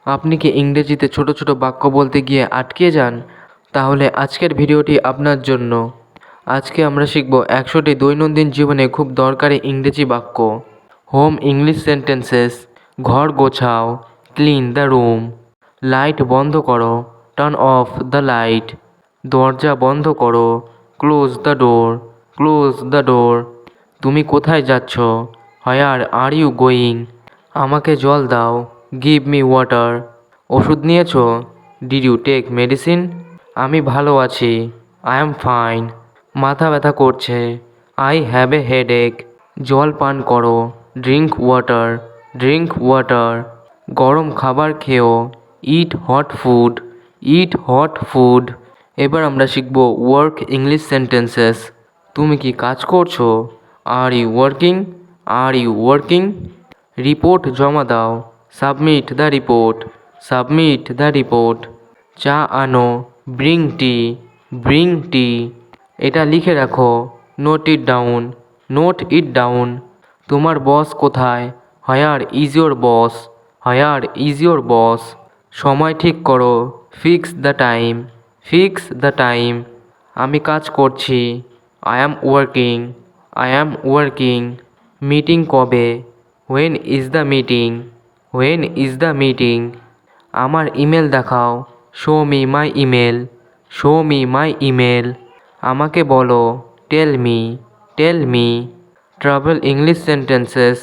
আপনি কি ইংরেজিতে ছোট ছোট বাক্য বলতে গিয়ে আটকে যান? তাহলে আজকের ভিডিওটি আপনার জন্য। আজকে আমরা শিখব 100টি দৈনন্দিন জীবনে খুব দরকারি ইংরেজি বাক্য। হোম ইংলিশ সেন্টেন্সেস: ঘর গোছাও, ক্লিন দ্য রুম। লাইট বন্ধ করো, টার্ন অফ দ্য লাইট। দরজা বন্ধ করো, close the door, close the door. তুমি কোথায় যাচ্ছ? Where are you going? আমাকে জল দাও, গিভ মি ওয়াটার। ওষুধ নিয়েছো? Did you take medicine? আমি ভালো আছি, আই অ্যাম ফাইন। মাথা ব্যথা করছে, আই হ্যাভ এ হেডেক। জল পান করো, ড্রিঙ্ক ওয়াটার, ড্রিঙ্ক ওয়াটার। গরম খাবার খেও, ইট হট ফুড, ইট হট ফুড। এবার আমরা শিখব ওয়ার্ক ইংলিশ সেন্টেন্সেস। তুমি কি কাজ করছো? Are you working? Are you working? Report জমা দাও, submit the report, submit the report. চা আনো, ব্রিং টি, ব্রিং টি। এটা লিখে রাখো, note it down, note it down. তোমার বস কোথায়? Where is your boss, where is your boss? সময় ঠিক করো, fix the time, fix the time. আমি কাজ করছি, I am working, I am working. Meeting কবে? When is the meeting, when is the meeting? আমার ইমেল দেখাও, show me my email, show me my email. আমাকে বলো, tell me, tell me. Travel English sentences: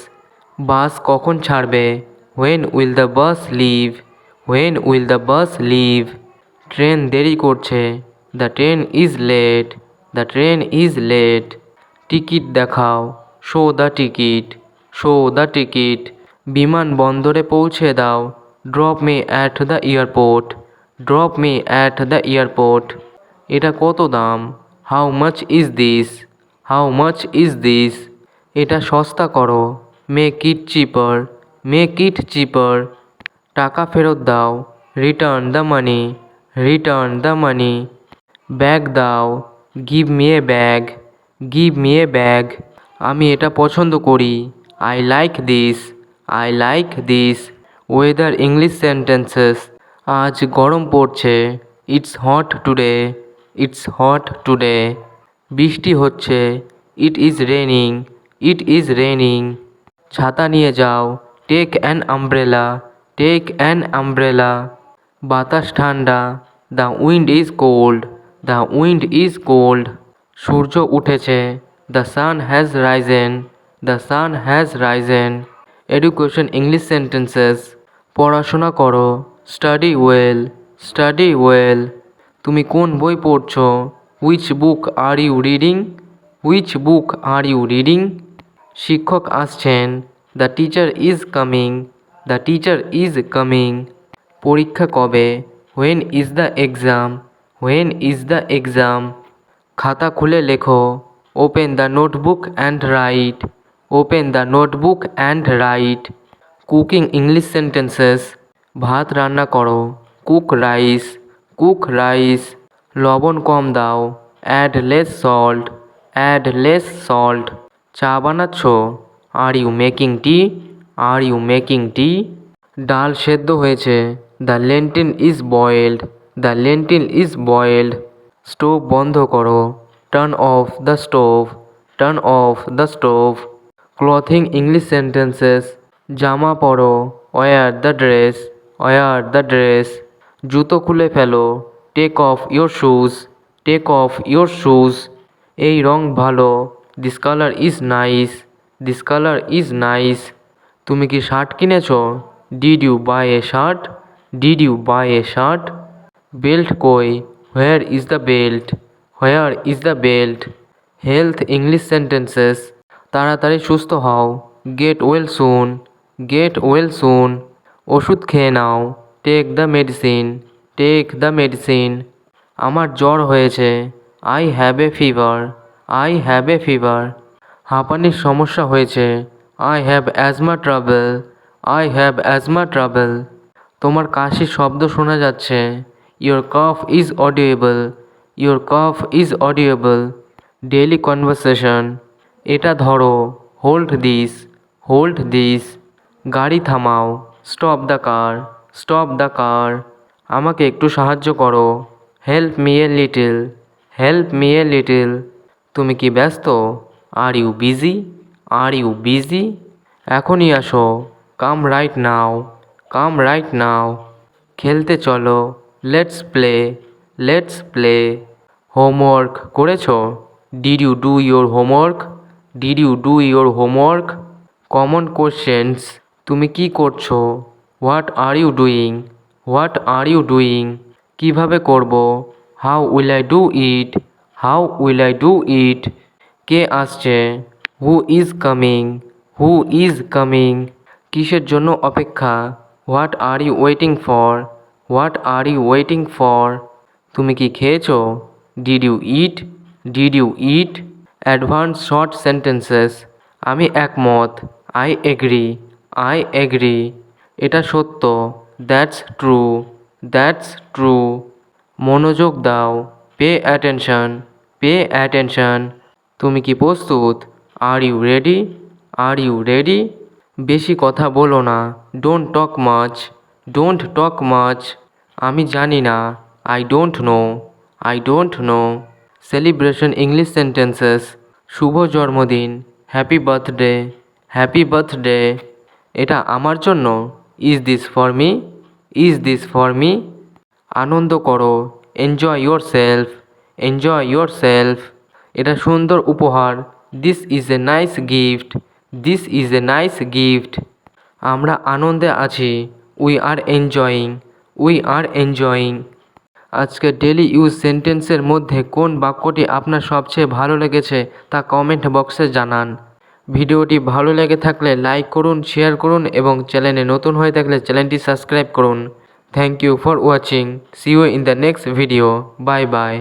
bus কখন ছাড়বে? When will the bus leave, when will the bus leave? Train দেরি করছে, the train is late, the train is late. Ticket দেখাও, show the ticket, show the ticket. বিমানবন্দরে পৌঁছে দাও, drop me at the airport, drop me at the airport. এটা কত দাম? How much is this, how much is this? এটা সস্তা করো, make it cheaper, make it চিপার। টাকা ফেরত দাও, return the money, return the money. Bag দাও, give me a bag, give me a bag. আমি এটা পছন্দ করি, I like this, I like this. Weather English sentences: আজ গরম পড়ছে, it's hot today, it's hot today. বৃষ্টি হচ্ছে, it is raining, it is raining. ছাতা নিয়ে যাও, take an umbrella, take an umbrella. বাতাস ঠান্ডা, the wind is cold, the wind is cold. সূর্য উঠেছে, the sun has Ryzen, the sun has Ryzen. Education English sentences: পড়াশোনা করো, study well, study well. তুমি কোন বই পড়ছো? Which book are you reading, which book are you reading? শিক্ষক আসছেন, the teacher is coming, the teacher is coming. পরীক্ষা কবে? When is the exam, when is the exam? খাতা খুলে লেখো, open the notebook and write, open the notebook and write. Cooking English sentences: ভাত রান্না করো, কুক রাইস, কুক রাইস। লবণ কম দাও, add less salt, add less salt. চা বানাচ্ছ? Are you making tea, are you making tea? ডাল সেদ্ধ হয়েছে, the lentil is boiled, the lentil is boiled. Stove বন্ধ করো, turn off the stove, turn off the stove. Clothing English sentences: জামা পরো, wear the dress, wear the dress. জুতো খুলে ফেলো, take off your shoes, take off your shoes. এই রং ভালো, this colour is nice, this colour is nice. তুমি কি শার্ট কিনেছো? Did you buy a shirt, did you buy a shirt? Belt কই? Where is the belt, where is the belt? Health English sentences: তাড়াতাড়ি সুস্থ হও, get well soon, get well soon. ওষুধ খেয়ে নাও, take the medicine, take the medicine. আমার জ্বর হয়েছে, I have a fever, I have a fever. হাঁপানির সমস্যা হয়েছে, I have asthma trouble, I have asthma trouble. তোমার কাশির শব্দ শোনা যাচ্ছে, your cough is audible, your cough is audible. Daily conversation: এটা ধরো, হোল্ড দিস, হোল্ড দিস। গাড়ি থামাও, stop the car, stop the car. আমাকে একটু সাহায্য করো। Help me a little. Help me a little. তুমি কি ব্যস্ত? Are you busy? Are you busy? এখনই আসো। Come right now. Come right now. খেলতে চলো। Let's play. Let's play. Homework করেছো? Did you do your homework? Did you do your homework? Common questions. তুমি কি করছো? What are you doing? What are you doing? কীভাবে করব? How will I do it? How will I do it? কে আসছে? Who is coming? Who is coming? কিসের জন্য অপেক্ষা? What are you waiting for? What are you waiting for? তুমি কি খেয়েছো? Did you eat? Did you eat? Advance short sentences. আমি একমত। I agri. I agree. এটা সত্য। That's true. That's true. মনোযোগ দাও। Pay attention. Pay attention. তুমি কি প্রস্তুত? Are you ready? Are you ready? বেশি কথা বলো না। Don't talk much. Don't talk much. আমি জানি না। I don't know. I don't know. Celebration English sentences. শুভ জন্মদিন। Happy birthday. Happy birthday. এটা আমার জন্য। Is this for me? Is this for me? আনন্দ করো। Enjoy yourself. Enjoy your self. এটা সুন্দর উপহার। This is a nice gift. This is a nice gift. আমরা আনন্দে আছি। We are enjoying. We are enjoying. আজকে ডেলি ইউজ সেন্টেন্সের মধ্যে কোন বাক্যটি আপনার সবচেয়ে ভালো লেগেছে তা কমেন্ট বক্সে জানান। ভিডিওটি ভালো লেগে থাকলে লাইক করুন, শেয়ার করুন এবং চ্যানেলে নতুন হয়ে থাকলে চ্যানেলটি সাবস্ক্রাইব করুন। Thank you for watching. See you in the next video. Bye by.